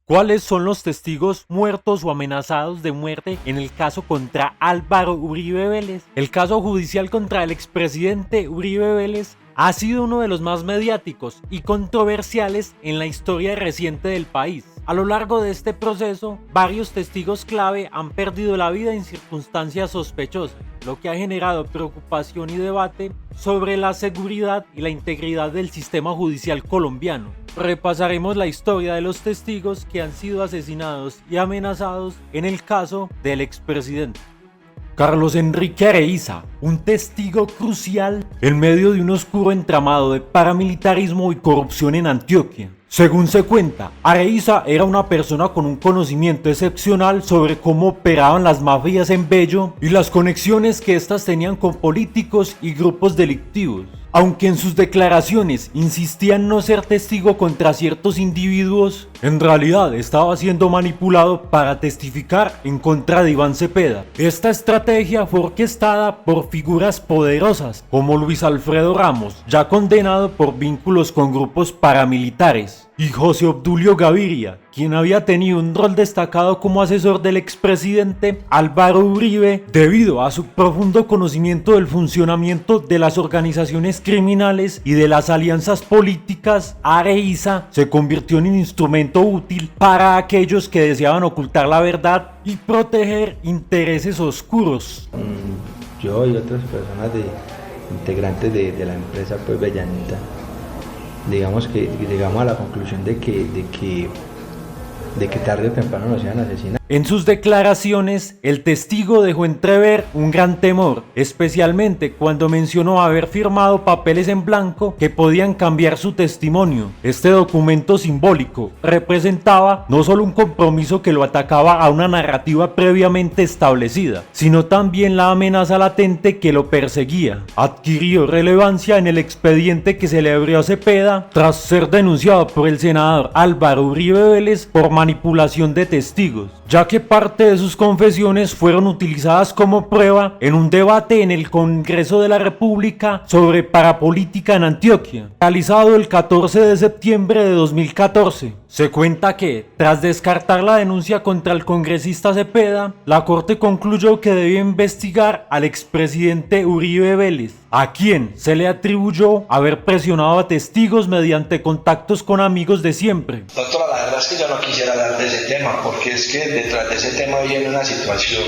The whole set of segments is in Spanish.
¿Cuáles son los testigos muertos o amenazados de muerte en el caso contra Álvaro Uribe Vélez? El caso judicial contra el expresidente Uribe Vélez ha sido uno de los más mediáticos y controversiales en la historia reciente del país. A lo largo de este proceso, varios testigos clave han perdido la vida en circunstancias sospechosas, lo que ha generado preocupación y debate sobre la seguridad y la integridad del sistema judicial colombiano. Repasaremos la historia de los testigos que han sido asesinados y amenazados en el caso del expresidente. Carlos Enrique Areíza, un testigo crucial en medio de un oscuro entramado de paramilitarismo y corrupción en Antioquia. Según se cuenta, Areíza era una persona con un conocimiento excepcional sobre cómo operaban las mafias en Bello y las conexiones que éstas tenían con políticos y grupos delictivos. Aunque en sus declaraciones insistían no ser testigo contra ciertos individuos, en realidad estaba siendo manipulado para testificar en contra de Iván Cepeda. Esta estrategia fue orquestada por figuras poderosas como Luis Alfredo Ramos, ya condenado por vínculos con grupos paramilitares, y José Obdulio Gaviria, quien había tenido un rol destacado como asesor del expresidente Álvaro Uribe debido a su profundo conocimiento del funcionamiento de las organizaciones criminales y de las alianzas políticas. Areíza se convirtió en un instrumento útil para aquellos que deseaban ocultar la verdad y proteger intereses oscuros. Yo y otras personas integrantes de la empresa pues Bellanita, digamos que llegamos a la conclusión de que tarde o temprano nos iban a asesinar. En sus declaraciones, el testigo dejó entrever un gran temor, especialmente cuando mencionó haber firmado papeles en blanco que podían cambiar su testimonio. Este documento simbólico representaba no solo un compromiso que lo atacaba a una narrativa previamente establecida, sino también la amenaza latente que lo perseguía. Adquirió relevancia en el expediente que se le abrió a Cepeda tras ser denunciado por el senador Álvaro Uribe Vélez por manipulación de testigos, ya que parte de sus confesiones fueron utilizadas como prueba en un debate en el Congreso de la República sobre parapolítica en Antioquia, realizado el 14 de septiembre de 2014. Se cuenta que, tras descartar la denuncia contra el congresista Cepeda, la Corte concluyó que debía investigar al expresidente Uribe Vélez, a quien se le atribuyó haber presionado a testigos mediante contactos con amigos de siempre. Doctora, la verdad es que yo no quisiera hablar de ese tema, porque es que detrás de ese tema viene una situación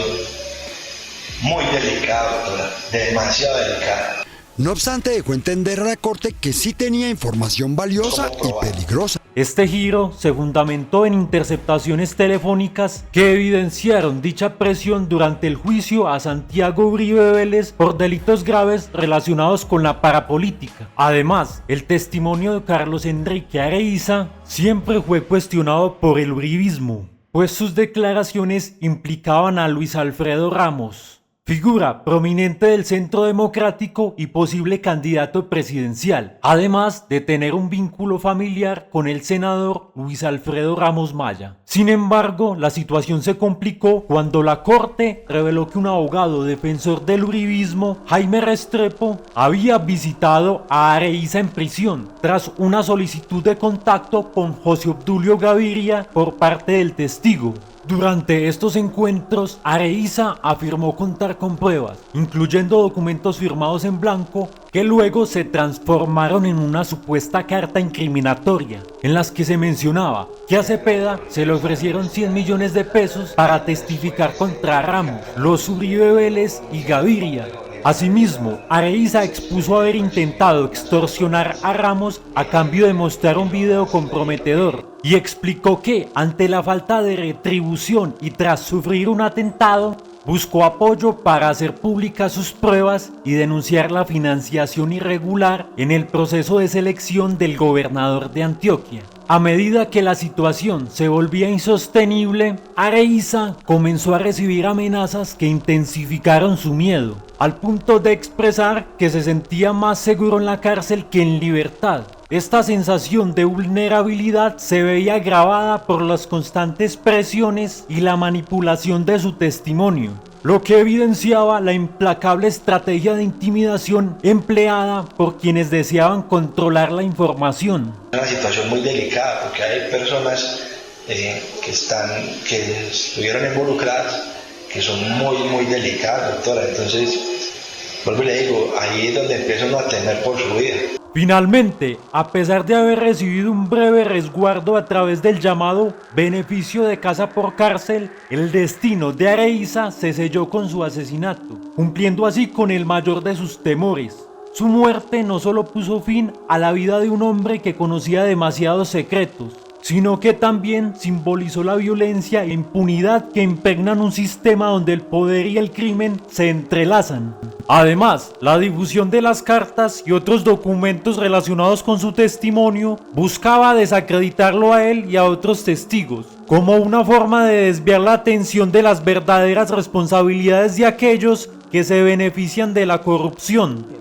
muy delicada, doctora, demasiado delicada. No obstante, dejó entender a la Corte que sí tenía información valiosa y peligrosa. Este giro se fundamentó en interceptaciones telefónicas que evidenciaron dicha presión durante el juicio a Santiago Uribe Vélez por delitos graves relacionados con la parapolítica. Además, el testimonio de Carlos Enrique Areíza siempre fue cuestionado por el uribismo, pues sus declaraciones implicaban a Luis Alfredo Ramos, figura prominente del Centro Democrático y posible candidato presidencial, además de tener un vínculo familiar con el senador Luis Alfredo Ramos Maya. Sin embargo, la situación se complicó cuando la Corte reveló que un abogado defensor del uribismo, Jaime Restrepo, había visitado a Areíza en prisión tras una solicitud de contacto con José Obdulio Gaviria por parte del testigo. Durante estos encuentros, Areíza afirmó contar con pruebas, incluyendo documentos firmados en blanco, que luego se transformaron en una supuesta carta incriminatoria, en las que se mencionaba que a Cepeda se le ofrecieron 100 millones de pesos para testificar contra Ramos, los Uribe Vélez y Gaviria. Asimismo, Areíza expuso haber intentado extorsionar a Ramos a cambio de mostrar un video comprometedor y explicó que, ante la falta de retribución y tras sufrir un atentado, buscó apoyo para hacer públicas sus pruebas y denunciar la financiación irregular en el proceso de selección del gobernador de Antioquia. A medida que la situación se volvía insostenible, Areíza comenzó a recibir amenazas que intensificaron su miedo, al punto de expresar que se sentía más seguro en la cárcel que en libertad. Esta sensación de vulnerabilidad se veía agravada por las constantes presiones y la manipulación de su testimonio, lo que evidenciaba la implacable estrategia de intimidación empleada por quienes deseaban controlar la información. Es una situación muy delicada porque hay personas que estuvieron involucradas, que son muy delicadas, doctora. Entonces, vuelvo y le digo, ahí es donde empieza uno a temer por su vida. Finalmente, a pesar de haber recibido un breve resguardo a través del llamado beneficio de casa por cárcel, el destino de Areíza se selló con su asesinato, cumpliendo así con el mayor de sus temores. Su muerte no solo puso fin a la vida de un hombre que conocía demasiados secretos, sino que también simbolizó la violencia e impunidad que impregnan un sistema donde el poder y el crimen se entrelazan. Además, la difusión de las cartas y otros documentos relacionados con su testimonio buscaba desacreditarlo a él y a otros testigos, como una forma de desviar la atención de las verdaderas responsabilidades de aquellos que se benefician de la corrupción.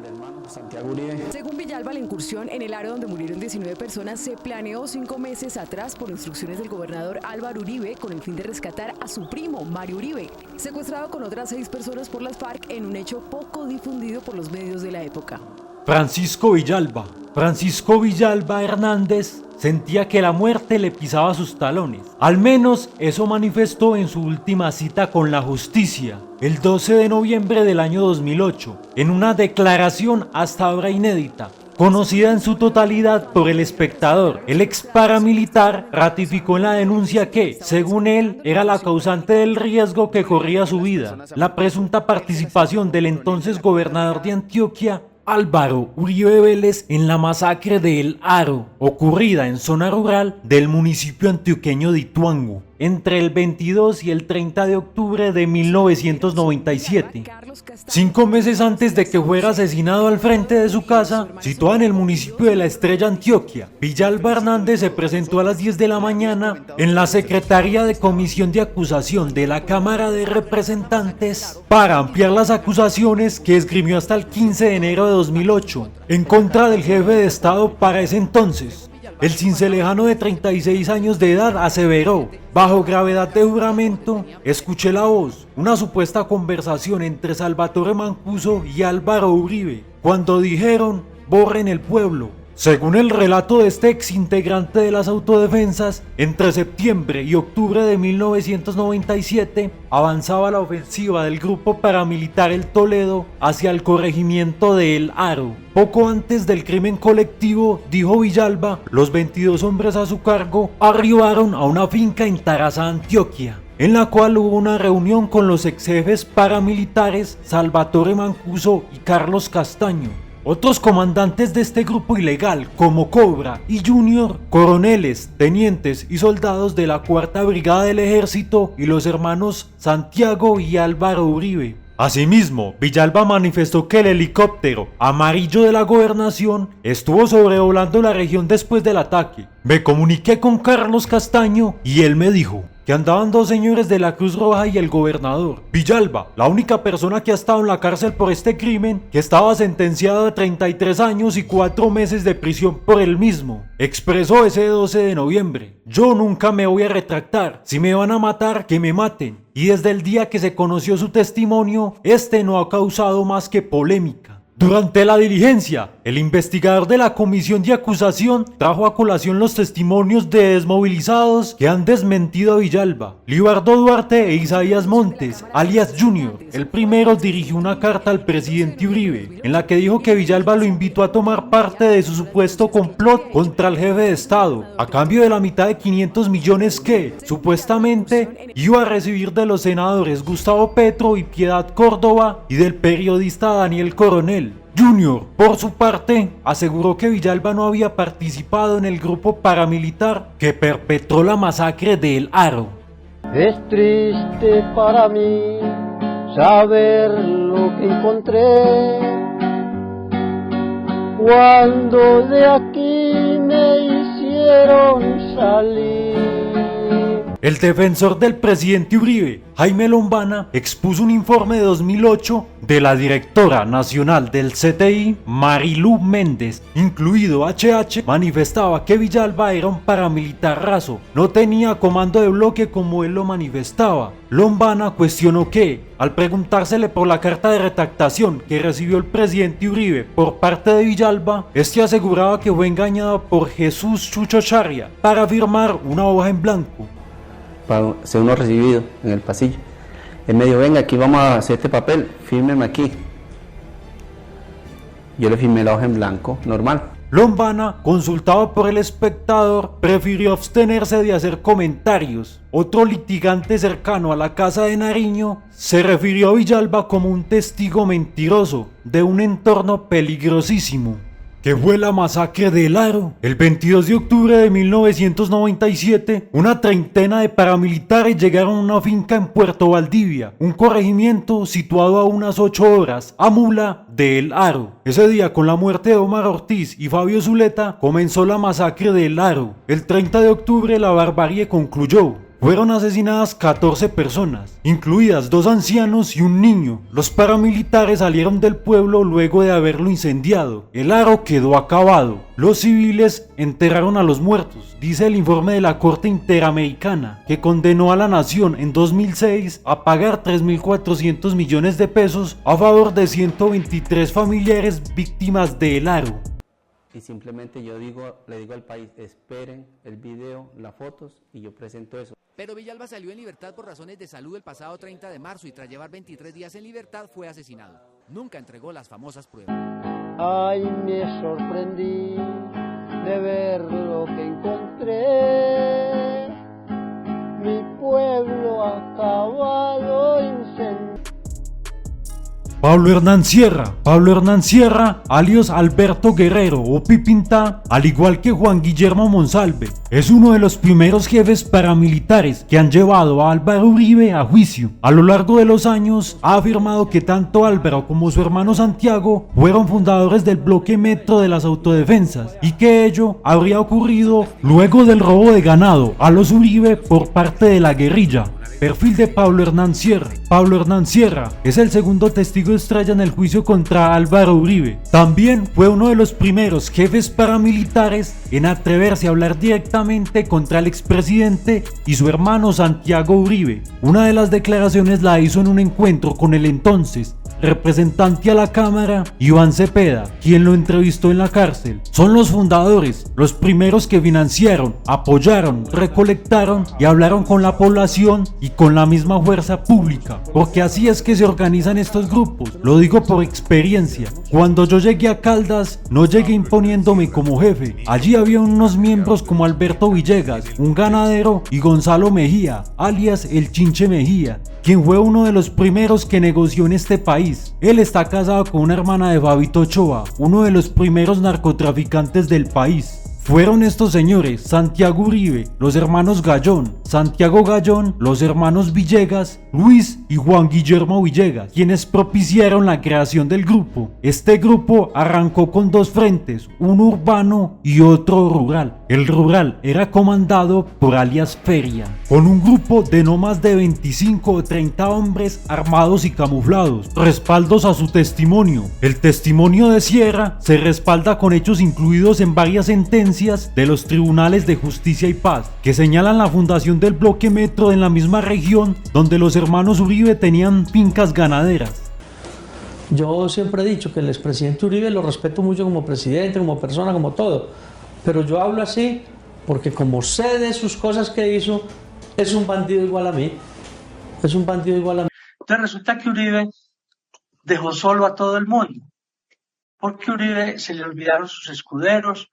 Según Villalba, la incursión en el área donde murieron 19 personas se planeó 5 meses atrás por instrucciones del gobernador Álvaro Uribe con el fin de rescatar a su primo, Mario Uribe, secuestrado con otras 6 personas por las FARC en un hecho poco difundido por los medios de la época. Francisco Villalba Hernández sentía que la muerte le pisaba sus talones. Al menos eso manifestó en su última cita con la justicia, el 12 de noviembre del año 2008, en una declaración hasta ahora inédita. Conocida en su totalidad por El Espectador, el ex paramilitar ratificó en la denuncia que, según él, era la causante del riesgo que corría su vida, la presunta participación del entonces gobernador de Antioquia, Álvaro Uribe Vélez, en la masacre de El Aro, ocurrida en zona rural del municipio antioqueño de Ituango, entre el 22 y el 30 de octubre de 1997. 5 meses antes de que fuera asesinado al frente de su casa, situada en el municipio de La Estrella, Antioquia, Villalba Hernández se presentó a las 10 de la mañana en la Secretaría de Comisión de Acusación de la Cámara de Representantes para ampliar las acusaciones que esgrimió hasta el 15 de enero de 2008 en contra del jefe de Estado para ese entonces. El cincelejano de 36 años de edad aseveró, bajo gravedad de juramento: escuché la voz, una supuesta conversación entre Salvatore Mancuso y Álvaro Uribe, cuando dijeron: borren el pueblo. Según el relato de este ex integrante de las autodefensas, entre septiembre y octubre de 1997 avanzaba la ofensiva del grupo paramilitar El Toledo hacia el corregimiento de El Aro. Poco antes del crimen colectivo, dijo Villalba, los 22 hombres a su cargo arribaron a una finca en Tarazá, Antioquia, en la cual hubo una reunión con los ex jefes paramilitares Salvatore Mancuso y Carlos Castaño. Otros comandantes de este grupo ilegal, como Cobra y Junior, coroneles, tenientes y soldados de la 4ª Brigada del Ejército y los hermanos Santiago y Álvaro Uribe. Asimismo, Villalba manifestó que el helicóptero amarillo de la gobernación estuvo sobrevolando la región después del ataque. Me comuniqué con Carlos Castaño y él me dijo que andaban 2 señores de la Cruz Roja y el gobernador. Villalba, la única persona que ha estado en la cárcel por este crimen, que estaba sentenciado a 33 años y 4 meses de prisión por el mismo, expresó ese 12 de noviembre. Yo nunca me voy a retractar. Si me van a matar, que me maten. Y desde el día que se conoció su testimonio, este no ha causado más que polémica. Durante la diligencia, el investigador de la comisión de acusación trajo a colación los testimonios de desmovilizados que han desmentido a Villalba. Libardo Duarte e Isaías Montes, alias Junior. El primero dirigió una carta al presidente Uribe, en la que dijo que Villalba lo invitó a tomar parte de su supuesto complot contra el jefe de Estado, a cambio de la mitad de 500 millones que, supuestamente, iba a recibir de los senadores Gustavo Petro y Piedad Córdoba y del periodista Daniel Coronel. Junior, por su parte, aseguró que Villalba no había participado en el grupo paramilitar que perpetró la masacre de El Aro. Es triste para mí saber lo que encontré cuando de aquí me hicieron salir. El defensor del presidente Uribe, Jaime Lombana, expuso un informe de 2008 de la directora nacional del CTI, Marilu Méndez, incluido HH, manifestaba que Villalba era un paramilitar raso, no tenía comando de bloque como él lo manifestaba. Lombana cuestionó que, al preguntársele por la carta de retractación que recibió el presidente Uribe por parte de Villalba, este aseguraba que fue engañado por Jesús Chucho Charria para firmar una hoja en blanco. para ser uno recibido en el pasillo. Él me dijo, venga, aquí vamos a hacer este papel, fírmeme aquí. Yo le firmé la hoja en blanco, normal. Lombana, consultado por El Espectador, prefirió abstenerse de hacer comentarios. Otro litigante cercano a la casa de Nariño se refirió a Villalba como un testigo mentiroso de un entorno peligrosísimo, que fue la masacre del Aro. El 22 de octubre de 1997, una treintena de paramilitares llegaron a una finca en Puerto Valdivia, un corregimiento situado a unas 8 horas a mula de El Aro. Ese día, con la muerte de Omar Ortiz y Fabio Zuleta, comenzó la masacre del Aro. El 30 de octubre la barbarie concluyó. Fueron asesinadas 14 personas, incluidas 2 ancianos y un niño. Los paramilitares salieron del pueblo luego de haberlo incendiado. El Aro quedó acabado. Los civiles enterraron a los muertos, dice el informe de la Corte Interamericana, que condenó a la nación en 2006 a pagar 3.400 millones de pesos a favor de 123 familiares víctimas del Aro. Y simplemente le digo al país, esperen el video, las fotos y yo presento eso. Pero Villalba salió en libertad por razones de salud el pasado 30 de marzo y tras llevar 23 días en libertad fue asesinado. Nunca entregó las famosas pruebas. Ay, me sorprendí de ver lo que encontré. Mi pueblo acabado incendiado. Pablo Hernán Sierra, alias Alberto Guerrero o Pipinta, al igual que Juan Guillermo Monsalve, es uno de los primeros jefes paramilitares que han llevado a Álvaro Uribe a juicio. A lo largo de los años ha afirmado que tanto Álvaro como su hermano Santiago fueron fundadores del bloque Metro de las Autodefensas y que ello habría ocurrido luego del robo de ganado a los Uribe por parte de la guerrilla. Perfil de Pablo Hernán Sierra. Pablo Hernán Sierra es el segundo testigo estrella en el juicio contra Álvaro Uribe. También fue uno de los primeros jefes paramilitares en atreverse a hablar directamente contra el expresidente y su hermano Santiago Uribe. Una de las declaraciones la hizo en un encuentro con el entonces representante a la Cámara, Iván Cepeda, quien lo entrevistó en la cárcel. Son los fundadores, los primeros que financiaron, apoyaron, recolectaron y hablaron con la población y con la misma fuerza pública, porque así es que se organizan estos grupos. Lo digo por experiencia. Cuando yo llegué a Caldas, no llegué imponiéndome como jefe. Allí había unos miembros como Alberto Villegas, un ganadero, y Gonzalo Mejía, alias el Chinche Mejía, quien fue uno de los primeros que negoció en este país. Él está casado con una hermana de Fabito Ochoa, uno de los primeros narcotraficantes del país. Fueron estos señores, Santiago Uribe, los hermanos Gallón, Santiago Gallón, los hermanos Villegas, Luis y Juan Guillermo Villegas, quienes propiciaron la creación del grupo. Este grupo arrancó con 2 frentes, uno urbano y otro rural. El rural era comandado por alias Feria, con un grupo de no más de 25 o 30 hombres armados y camuflados. Respaldos a su testimonio. El testimonio de Sierra se respalda con hechos incluidos en varias sentencias de los tribunales de justicia y paz, que señalan la fundación del bloque Metro en la misma región donde los hermanos Uribe tenían fincas ganaderas. Yo siempre he dicho que el expresidente Uribe lo respeto mucho como presidente, como persona, como todo, pero yo hablo así porque como sé de sus cosas que hizo, es un bandido igual a mí, es un bandido igual a mí. Entonces resulta que Uribe dejó solo a todo el mundo, porque Uribe se le olvidaron sus escuderos,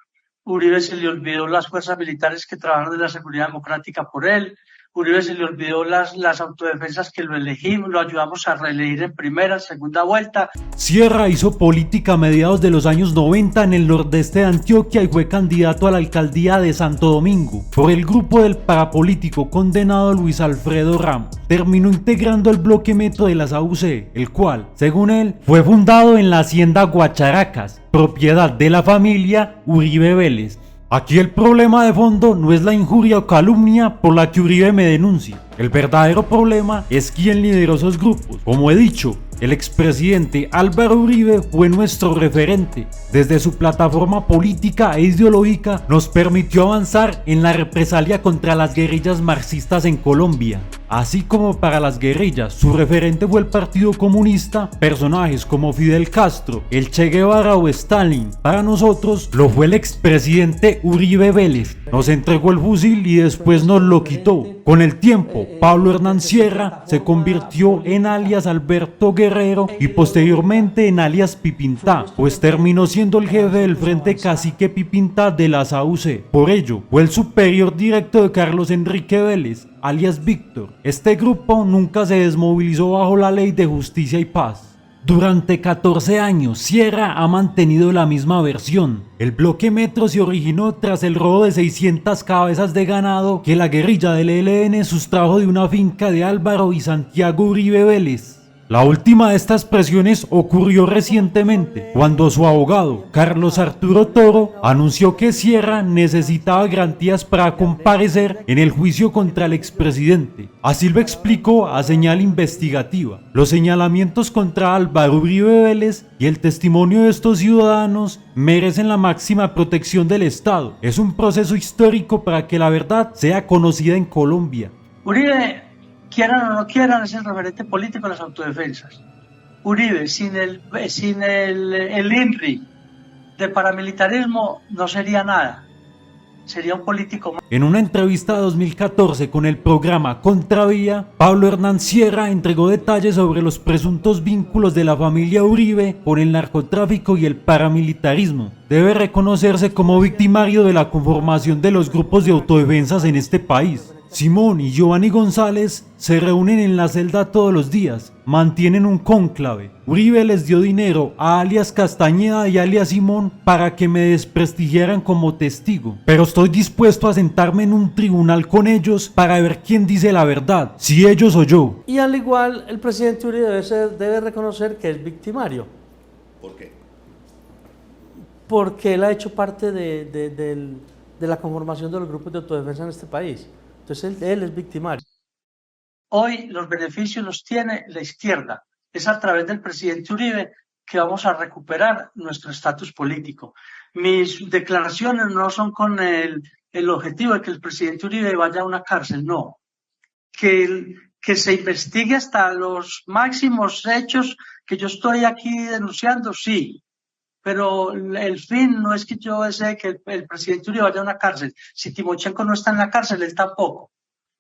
Uribe se le olvidó las fuerzas militares que trabajaron en la seguridad democrática por él, Uribe se le olvidó las autodefensas que lo elegimos, lo ayudamos a reelegir en primera, segunda vuelta. Sierra hizo política a mediados de los años 90 en el nordeste de Antioquia y fue candidato a la alcaldía de Santo Domingo por el grupo del parapolítico condenado Luis Alfredo Ramos. Terminó integrando el bloque Metro de las AUC, el cual, según él, fue fundado en la hacienda Guacharacas, propiedad de la familia Uribe Vélez. Aquí el problema de fondo no es la injuria o calumnia por la que Uribe me denuncia. El verdadero problema es quién lideró esos grupos. Como he dicho, el expresidente Álvaro Uribe fue nuestro referente. Desde su plataforma política e ideológica nos permitió avanzar en la represalia contra las guerrillas marxistas en Colombia. Así como para las guerrillas su referente fue el Partido Comunista, personajes como Fidel Castro, el Che Guevara o Stalin, para nosotros lo fue el expresidente Uribe Vélez. Nos entregó el fusil y después nos lo quitó. Con el tiempo, Pablo Hernán Sierra se convirtió en alias Alberto Guerrero y posteriormente en alias Pipintá, pues terminó siendo el jefe del Frente Cacique Pipintá de la SAUC. Por ello, fue el superior directo de Carlos Enrique Vélez, alias Víctor. Este grupo nunca se desmovilizó bajo la Ley de Justicia y Paz. Durante 14 años, Sierra ha mantenido la misma versión. El bloque Metro se originó tras el robo de 600 cabezas de ganado que la guerrilla del ELN sustrajo de una finca de Álvaro y Santiago Uribe Vélez. La última de estas presiones ocurrió recientemente, cuando su abogado, Carlos Arturo Toro, anunció que Sierra necesitaba garantías para comparecer en el juicio contra el expresidente. Así lo explicó a Señal Investigativa. Los señalamientos contra Álvaro Uribe Vélez y el testimonio de estos ciudadanos merecen la máxima protección del Estado. Es un proceso histórico para que la verdad sea conocida en Colombia. Uribe, quieran o no quieran, es el referente político de las autodefensas. Uribe, sin el INRI de paramilitarismo no sería nada, sería un político más. En una entrevista de 2014 con el programa Contravía, Pablo Hernán Sierra entregó detalles sobre los presuntos vínculos de la familia Uribe con el narcotráfico y el paramilitarismo. Debe reconocerse como victimario de la conformación de los grupos de autodefensas en este país. Simón y Giovanni González se reúnen en la celda todos los días, mantienen un cónclave. Uribe les dio dinero a alias Castañeda y alias Simón para que me desprestigiaran como testigo, pero estoy dispuesto a sentarme en un tribunal con ellos para ver quién dice la verdad, si ellos o yo. Y al igual, el presidente Uribe debe reconocer que es victimario. ¿Por qué? Porque él ha hecho parte de la conformación de los grupos de autodefensa en este país. Entonces él es victimario. Hoy los beneficios los tiene la izquierda. Es a través del presidente Uribe que vamos a recuperar nuestro estatus político. Mis declaraciones no son con el objetivo de que el presidente Uribe vaya a una cárcel, no. Que se investigue hasta los máximos hechos que yo estoy aquí denunciando, sí. Pero el fin no es que yo desee que el presidente Uribe vaya a una cárcel. Si Timochenko no está en la cárcel, él tampoco.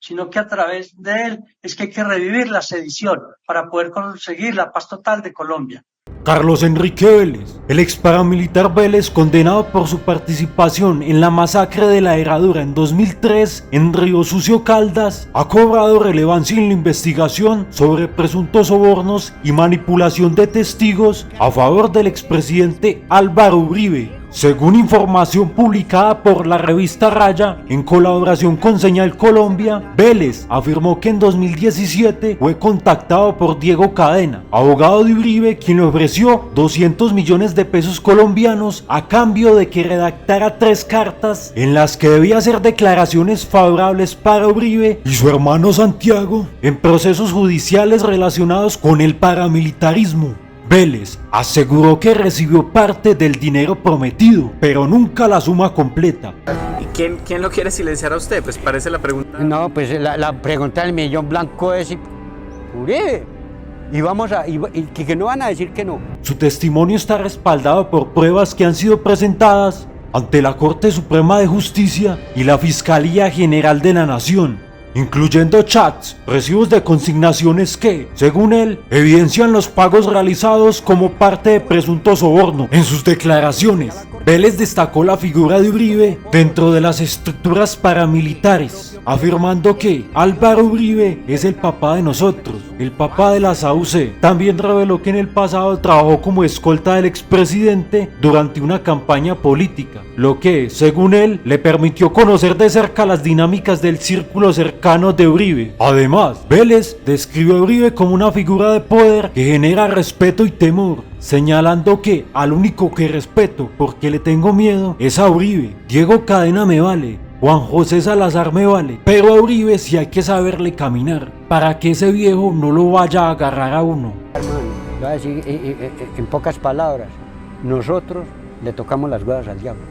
Sino que a través de él es que hay que revivir la sedición para poder conseguir la paz total de Colombia. Carlos Enrique Vélez, el ex paramilitar Vélez, condenado por su participación en la masacre de la Herradura en 2003 en Río Sucio, Caldas, ha cobrado relevancia en la investigación sobre presuntos sobornos y manipulación de testigos a favor del expresidente Álvaro Uribe. Según información publicada por la revista Raya, en colaboración con Señal Colombia, Vélez afirmó que en 2017 fue contactado por Diego Cadena, abogado de Uribe, quien le ofreció 200 millones de pesos colombianos a cambio de que redactara 3 cartas en las que debía hacer declaraciones favorables para Uribe y su hermano Santiago en procesos judiciales relacionados con el paramilitarismo. Vélez aseguró que recibió parte del dinero prometido, pero nunca la suma completa. ¿Y quién lo quiere silenciar a usted? Pues parece la pregunta. No, pues la pregunta del millón blanco es Uribe. Y que no van a decir que no. Su testimonio está respaldado por pruebas que han sido presentadas ante la Corte Suprema de Justicia y la Fiscalía General de la Nación, incluyendo chats, recibos de consignaciones que, según él, evidencian los pagos realizados como parte de presunto soborno. En sus declaraciones, Vélez destacó la figura de Uribe dentro de las estructuras paramilitares, afirmando que Álvaro Uribe es el papá de nosotros, el papá de la SAUC. También reveló que en el pasado trabajó como escolta del expresidente durante una campaña política, lo que, según él, le permitió conocer de cerca las dinámicas del círculo cercano de Uribe. Además, Vélez describió a Uribe como una figura de poder que genera respeto y temor, señalando que al único que respeto porque le tengo miedo es a Uribe. Diego Cadena me vale, Juan José Salazar me vale, pero a Uribe sí hay que saberle caminar para que ese viejo no lo vaya a agarrar a uno. Hermano, voy a decir en pocas palabras, nosotros le tocamos las huevas al diablo.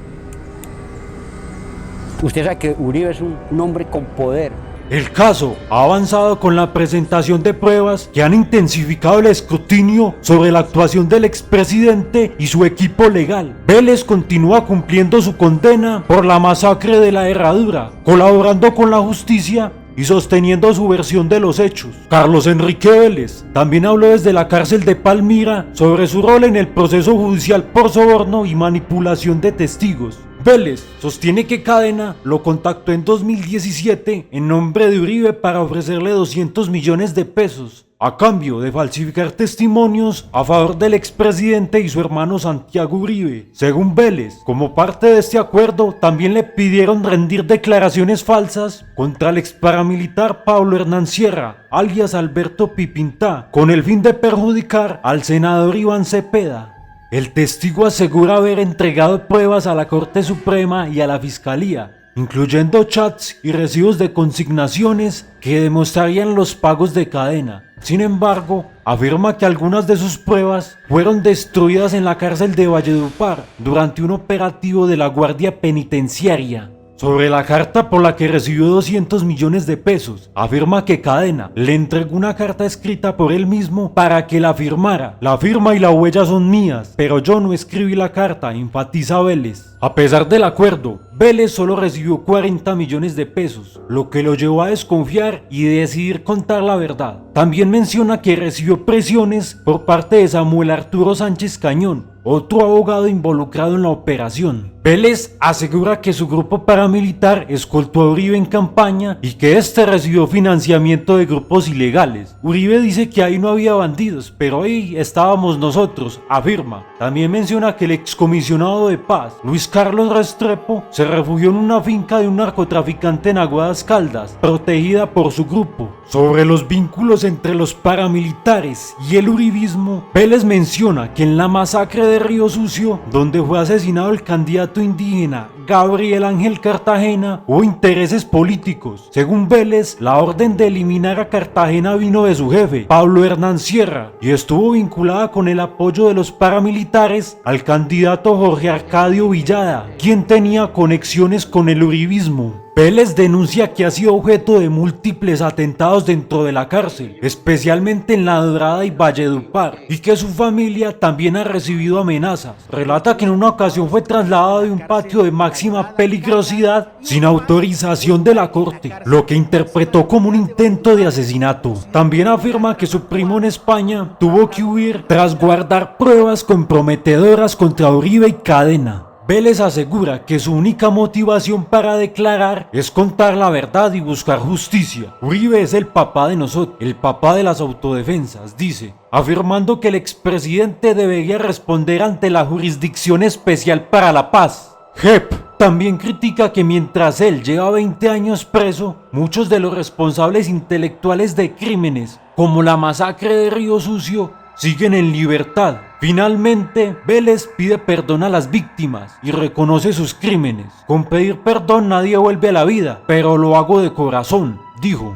Usted sabe que Uribe es un hombre con poder, El caso ha avanzado con la presentación de pruebas que han intensificado el escrutinio sobre la actuación del expresidente y su equipo legal. Vélez continúa cumpliendo su condena por la masacre de la Herradura, colaborando con la justicia y sosteniendo su versión de los hechos. Carlos Enrique Vélez también habló desde la cárcel de Palmira sobre su rol en el proceso judicial por soborno y manipulación de testigos. Vélez sostiene que Cadena lo contactó en 2017 en nombre de Uribe para ofrecerle 200 millones de pesos a cambio de falsificar testimonios a favor del expresidente y su hermano Santiago Uribe. Según Vélez, como parte de este acuerdo, también le pidieron rendir declaraciones falsas contra el exparamilitar Pablo Hernán Sierra, alias Alberto Pipintá, con el fin de perjudicar al senador Iván Cepeda. El testigo asegura haber entregado pruebas a la Corte Suprema y a la Fiscalía, incluyendo chats y recibos de consignaciones que demostrarían los pagos de Cadena. Sin embargo, afirma que algunas de sus pruebas fueron destruidas en la cárcel de Valledupar durante un operativo de la Guardia Penitenciaria. Sobre la carta por la que recibió 200 millones de pesos, afirma que Cadena le entregó una carta escrita por él mismo para que la firmara. La firma y la huella son mías, pero yo no escribí la carta, enfatiza Vélez. A pesar del acuerdo, Vélez solo recibió 40 millones de pesos, lo que lo llevó a desconfiar y decidir contar la verdad. También menciona que recibió presiones por parte de Samuel Arturo Sánchez Cañón, otro abogado involucrado en la operación. Vélez asegura que su grupo paramilitar escoltó a Uribe en campaña y que este recibió financiamiento de grupos ilegales. Uribe dice que ahí no había bandidos, pero ahí estábamos nosotros, afirma. También menciona que el excomisionado de paz, Luis Carlos Restrepo, se refugió en una finca de un narcotraficante en Aguadas Caldas, protegida por su grupo. Sobre los vínculos entre los paramilitares y el uribismo, Vélez menciona que en la masacre de Río Sucio, donde fue asesinado el candidato indígena Gabriel Ángel Cartagena, hubo intereses políticos. Según Vélez, la orden de eliminar a Cartagena vino de su jefe, Pablo Hernán Sierra, y estuvo vinculada con el apoyo de los paramilitares al candidato Jorge Arcadio Villada, quien tenía conexiones con el uribismo. Vélez denuncia que ha sido objeto de múltiples atentados dentro de la cárcel, especialmente en La Dorada y Valledupar, y que su familia también ha recibido amenazas. Relata que en una ocasión fue trasladado de un patio de máxima peligrosidad sin autorización de la corte, lo que interpretó como un intento de asesinato. También afirma que su primo en España tuvo que huir tras guardar pruebas comprometedoras contra Uribe y Cadena. Vélez asegura que su única motivación para declarar es contar la verdad y buscar justicia. Uribe es el papá de nosotros, el papá de las autodefensas, dice, afirmando que el expresidente debería responder ante la Jurisdicción Especial para la Paz. JEP también critica que mientras él lleva 20 años preso, muchos de los responsables intelectuales de crímenes, como la masacre de Río Sucio, siguen en libertad. Finalmente, Vélez pide perdón a las víctimas y reconoce sus crímenes. Con pedir perdón nadie vuelve a la vida, pero lo hago de corazón, dijo.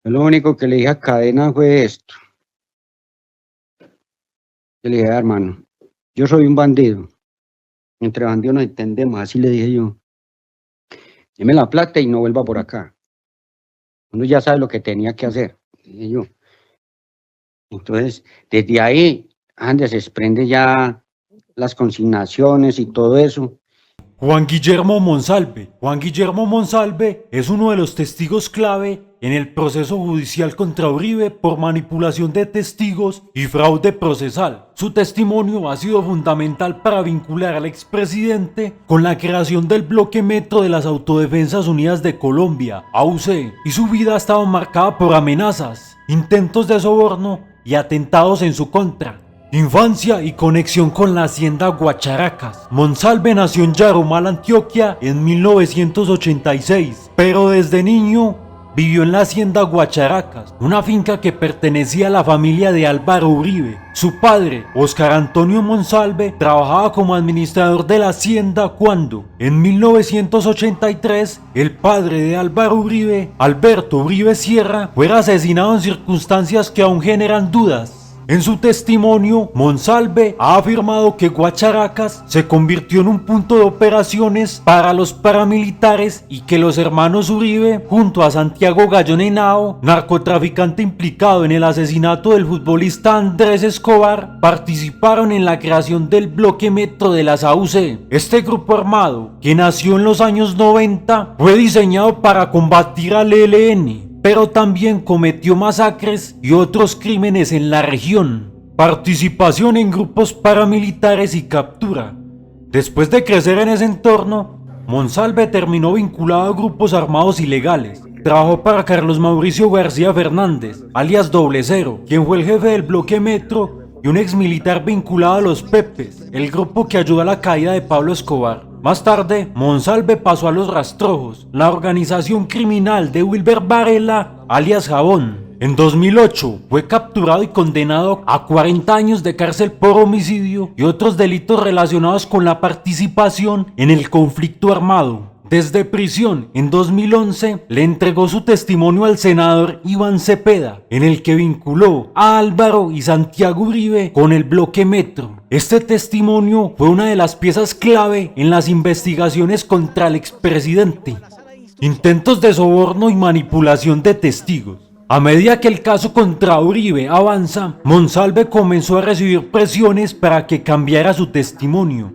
Lo único que le dije a Cadena fue esto. Yo le dije, hermano, yo soy un bandido. Entre bandidos nos entendemos, así le dije yo. Deme la plata y no vuelva por acá. Uno ya sabe lo que tenía que hacer, dije yo. Entonces, desde ahí, se desprende ya las consignaciones y todo eso. Juan Guillermo Monsalve. Juan Guillermo Monsalve es uno de los testigos clave en el proceso judicial contra Uribe por manipulación de testigos y fraude procesal. Su testimonio ha sido fundamental para vincular al expresidente con la creación del Bloque Metro de las Autodefensas Unidas de Colombia, AUC, y su vida ha estado marcada por amenazas, intentos de soborno y atentados en su contra. Infancia y conexión con la hacienda Guacharacas. Monsalve nació en Yarumal, Antioquia, en 1986, pero desde niño vivió en la hacienda Guacharacas, una finca que pertenecía a la familia de Álvaro Uribe. Su padre, Oscar Antonio Monsalve, trabajaba como administrador de la hacienda cuando, en 1983, el padre de Álvaro Uribe, Alberto Uribe Sierra, fuera asesinado en circunstancias que aún generan dudas. En su testimonio, Monsalve ha afirmado que Guacharacas se convirtió en un punto de operaciones para los paramilitares y que los hermanos Uribe, junto a Santiago Gallón Henao, narcotraficante implicado en el asesinato del futbolista Andrés Escobar, participaron en la creación del bloque metro de la SAUC. Este grupo armado, que nació en los años 90, fue diseñado para combatir al ELN, pero también cometió masacres y otros crímenes en la región. Participación en grupos paramilitares y captura. Después de crecer en ese entorno, Monsalve terminó vinculado a grupos armados ilegales. Trabajó para Carlos Mauricio García Fernández, alias Doble Cero, quien fue el jefe del bloque metro y un exmilitar vinculado a los Pepes, el grupo que ayudó a la caída de Pablo Escobar. Más tarde, Monsalve pasó a los Rastrojos, la organización criminal de Wilber Varela, alias Jabón. En 2008 fue capturado y condenado a 40 años de cárcel por homicidio y otros delitos relacionados con la participación en el conflicto armado. Desde prisión, en 2011, le entregó su testimonio al senador Iván Cepeda, en el que vinculó a Álvaro y Santiago Uribe con el bloque metro. Este testimonio fue una de las piezas clave en las investigaciones contra el expresidente. Intentos de soborno y manipulación de testigos. A medida que el caso contra Uribe avanza, Monsalve comenzó a recibir presiones para que cambiara su testimonio.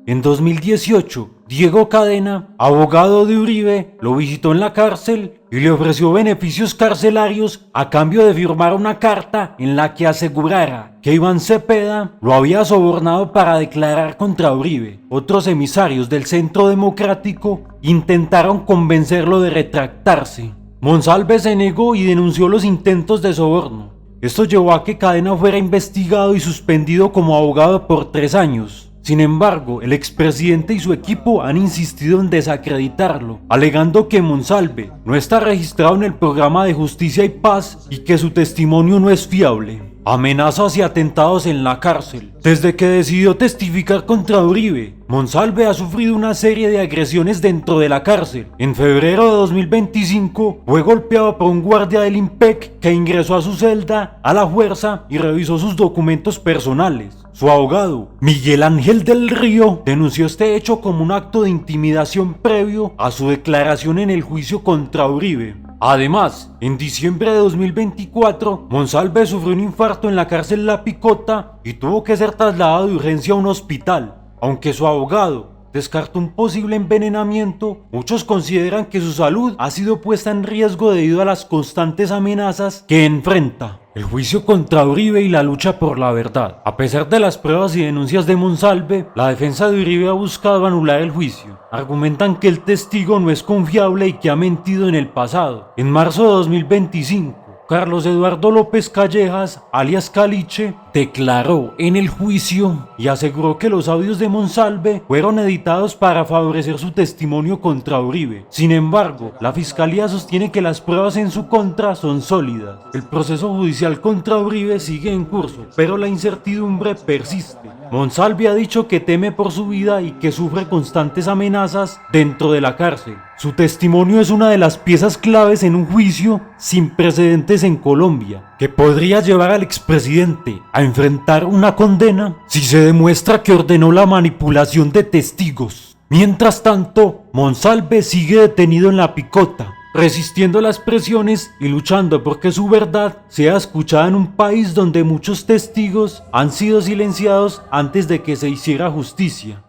En 2018, Diego Cadena, abogado de Uribe, lo visitó en la cárcel y le ofreció beneficios carcelarios a cambio de firmar una carta en la que asegurara que Iván Cepeda lo había sobornado para declarar contra Uribe. Otros emisarios del Centro Democrático intentaron convencerlo de retractarse. Monsalve se negó y denunció los intentos de soborno. Esto llevó a que Cadena fuera investigado y suspendido como abogado por 3 años. Sin embargo, el expresidente y su equipo han insistido en desacreditarlo, alegando que Monsalve no está registrado en el programa de Justicia y Paz y que su testimonio no es fiable. Amenazas y atentados en la cárcel. Desde que decidió testificar contra Uribe, Monsalve ha sufrido una serie de agresiones dentro de la cárcel. En febrero de 2025 fue golpeado por un guardia del IMPEC que ingresó a su celda a la fuerza y revisó sus documentos personales. Su abogado, Miguel Ángel del Río, denunció este hecho como un acto de intimidación previo a su declaración en el juicio contra Uribe. Además, en diciembre de 2024, Monsalve sufrió un infarto en la cárcel La Picota y tuvo que ser trasladado de urgencia a un hospital. Aunque su abogado descartó un posible envenenamiento, muchos consideran que su salud ha sido puesta en riesgo debido a las constantes amenazas que enfrenta. El juicio contra Uribe y la lucha por la verdad. A pesar de las pruebas y denuncias de Monsalve, la defensa de Uribe ha buscado anular el juicio. Argumentan que el testigo no es confiable y que ha mentido en el pasado. En marzo de 2025, Carlos Eduardo López Callejas, alias Caliche, declaró en el juicio y aseguró que los audios de Monsalve fueron editados para favorecer su testimonio contra Uribe. Sin embargo, la fiscalía sostiene que las pruebas en su contra son sólidas. El proceso judicial contra Uribe sigue en curso, pero la incertidumbre persiste. Monsalve ha dicho que teme por su vida y que sufre constantes amenazas dentro de la cárcel. Su testimonio es una de las piezas claves en un juicio sin precedentes en Colombia, que podría llevar al expresidente a enfrentar una condena si se demuestra que ordenó la manipulación de testigos. Mientras tanto, Monsalve sigue detenido en La Picota, resistiendo las presiones y luchando porque su verdad sea escuchada en un país donde muchos testigos han sido silenciados antes de que se hiciera justicia.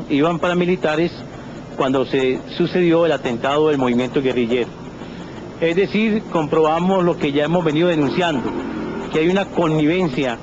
Iban paramilitares cuando se sucedió el atentado del movimiento guerrillero. Es decir, comprobamos lo que ya hemos venido denunciando, que hay una connivencia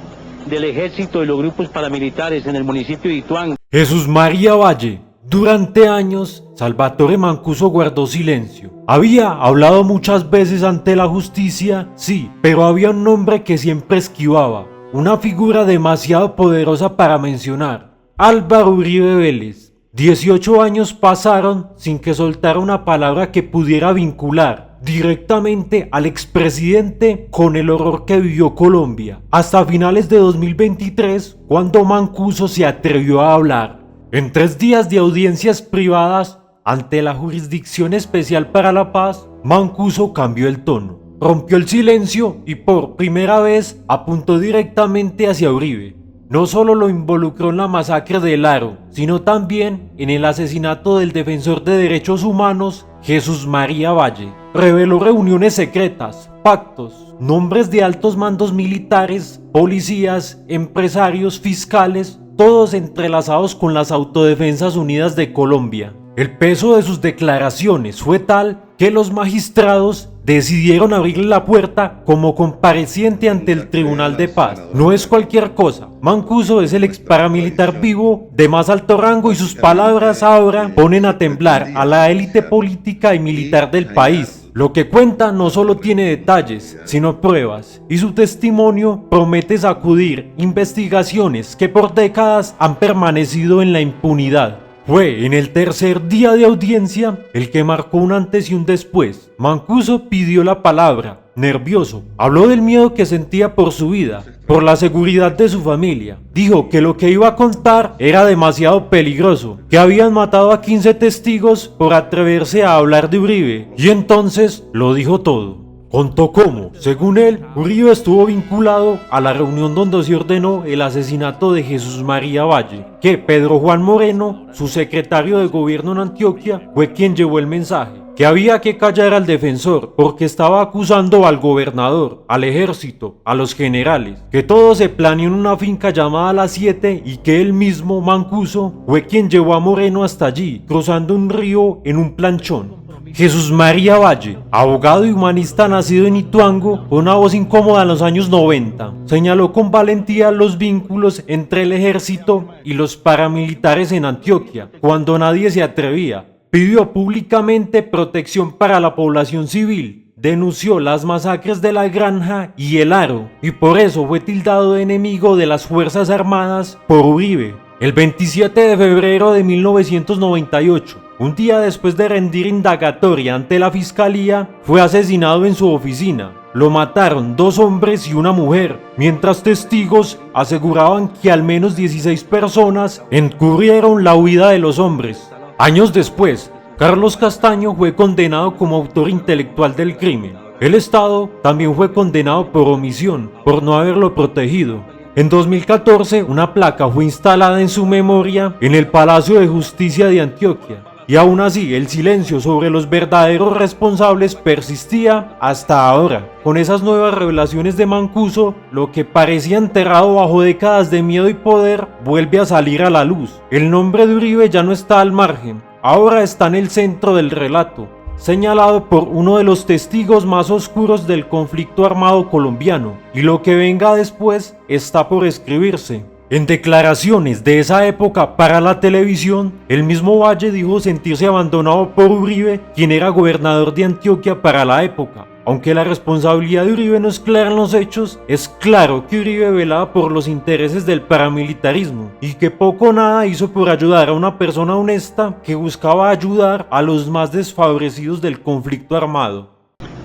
del ejército y los grupos paramilitares en el municipio de Ituango. Jesús María Valle. Durante años, Salvatore Mancuso guardó silencio. Había hablado muchas veces ante la justicia, sí, pero había un nombre que siempre esquivaba, una figura demasiado poderosa para mencionar: Álvaro Uribe Vélez. 18 años pasaron sin que soltara una palabra que pudiera vincular directamente al expresidente con el horror que vivió Colombia, hasta finales de 2023, cuando Mancuso se atrevió a hablar. En 3 días de audiencias privadas ante la Jurisdicción Especial para la Paz, Mancuso cambió el tono. rompió el silencio y por primera vez apuntó directamente hacia Uribe. No solo lo involucró en la masacre del Aro, sino también en el asesinato del defensor de derechos humanos Jesús María Valle. Reveló reuniones secretas, pactos, nombres de altos mandos militares, policías, empresarios, fiscales, todos entrelazados con las Autodefensas Unidas de Colombia. El peso de sus declaraciones fue tal que los magistrados decidieron abrirle la puerta como compareciente ante el Tribunal de Paz. No es cualquier cosa. Mancuso es el ex paramilitar vivo de más alto rango y sus palabras ahora ponen a temblar a la élite política y militar del país. Lo que cuenta no solo tiene detalles, sino pruebas, y su testimonio promete sacudir investigaciones que por décadas han permanecido en la impunidad. Fue en el tercer día de audiencia el que marcó un antes y un después. Mancuso pidió la palabra, nervioso. Habló del miedo que sentía por su vida, por la seguridad de su familia. Dijo que lo que iba a contar era demasiado peligroso, que habían matado a 15 testigos por atreverse a hablar de Uribe. Y entonces lo dijo todo. Contó cómo, según él, Uribe estuvo vinculado a la reunión donde se ordenó el asesinato de Jesús María Valle, que Pedro Juan Moreno, su secretario de gobierno en Antioquia, fue quien llevó el mensaje, que había que callar al defensor porque estaba acusando al gobernador, al ejército, a los generales, que todo se planeó en una finca llamada Las 7 y que él mismo, Mancuso, fue quien llevó a Moreno hasta allí, cruzando un río en un planchón. Jesús María Valle, abogado y humanista nacido en Ituango, fue una voz incómoda en los años 90. Señaló con valentía los vínculos entre el ejército y los paramilitares en Antioquia, cuando nadie se atrevía. Pidió públicamente protección para la población civil. Denunció las masacres de La Granja y El Aro, y por eso fue tildado de enemigo de las Fuerzas Armadas por Uribe. El 27 de febrero de 1998, un día después de rendir indagatoria ante la fiscalía, fue asesinado en su oficina. Lo mataron 2 hombres y una mujer, mientras testigos aseguraban que al menos 16 personas encubrieron la huida de los hombres. Años después, Carlos Castaño fue condenado como autor intelectual del crimen. El Estado también fue condenado por omisión, por no haberlo protegido. En 2014, una placa fue instalada en su memoria en el Palacio de Justicia de Antioquia. Y aún así, el silencio sobre los verdaderos responsables persistía hasta ahora. Con esas nuevas revelaciones de Mancuso, lo que parecía enterrado bajo décadas de miedo y poder vuelve a salir a la luz. El nombre de Uribe ya no está al margen, ahora está en el centro del relato, señalado por uno de los testigos más oscuros del conflicto armado colombiano, y lo que venga después está por escribirse. En declaraciones de esa época para la televisión, el mismo Valle dijo sentirse abandonado por Uribe, quien era gobernador de Antioquia para la época. Aunque la responsabilidad de Uribe no es clara en los hechos, es claro que Uribe velaba por los intereses del paramilitarismo y que poco o nada hizo por ayudar a una persona honesta que buscaba ayudar a los más desfavorecidos del conflicto armado.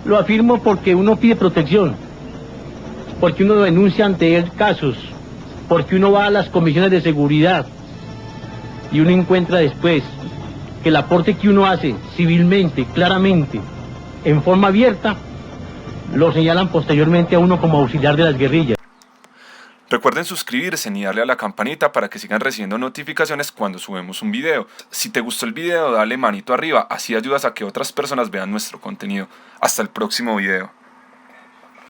Lo afirmo porque uno pide protección, porque uno denuncia ante él casos, porque uno va a las comisiones de seguridad y uno encuentra después que el aporte que uno hace civilmente, claramente, en forma abierta, lo señalan posteriormente a uno como auxiliar de las guerrillas. Recuerden suscribirse y darle a la campanita para que sigan recibiendo notificaciones cuando subimos un video. Si te gustó el video, dale manito arriba, así ayudas a que otras personas vean nuestro contenido. Hasta el próximo video.